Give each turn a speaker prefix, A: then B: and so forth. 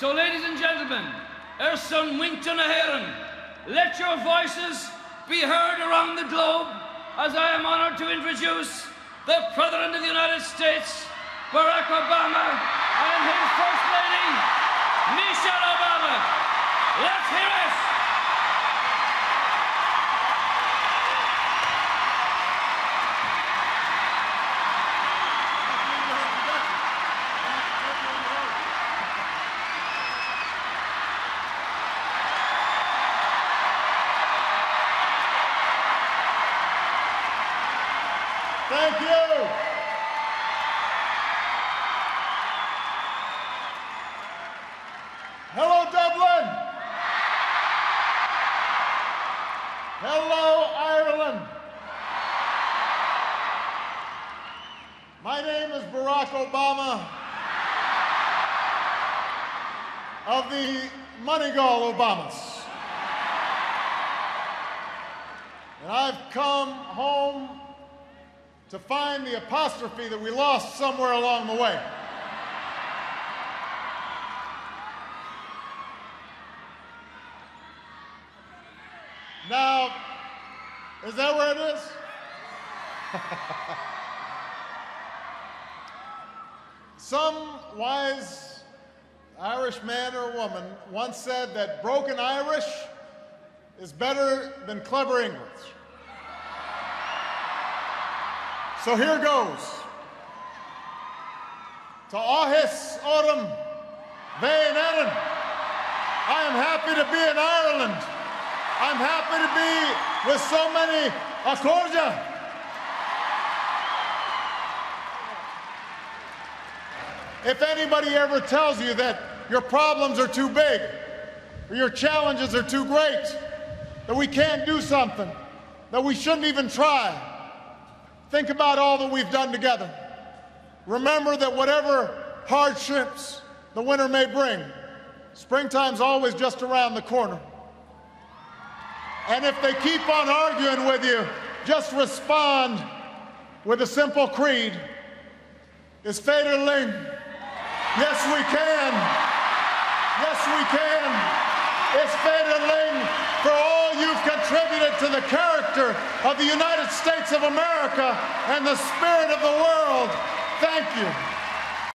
A: So, ladies and gentlemen, mhuintir hÉireann, let your voices be heard around the globe as I am honored to introduce the President of the United States, Barack Obama, and his First Lady, Michelle Obama. Let's hear it!
B: Thank you. Hello, Dublin. Hello, Ireland. My name is Barack Obama of the Moneygall Obamas. And I've come home to find the apostrophe that we lost somewhere along the way. Now, is that where it is? Some wise Irish man or woman once said that broken Irish is better than clever English. So here goes. To áthas orm bheith Éirinn. I am happy to be in Ireland. I'm happy to be with so many accordia. If anybody ever tells you that your problems are too big, or your challenges are too great, that we can't do something, that we shouldn't even try, think about all that we've done together. Remember that whatever hardships the winter may bring, springtime's always just around the corner. And if they keep on arguing with you, just respond with a simple creed. Is féidir linn? Yes, we can. Yes, we can. It's féidir linn for all you've contributed to the character of the United States of America and the spirit of the world. Thank you.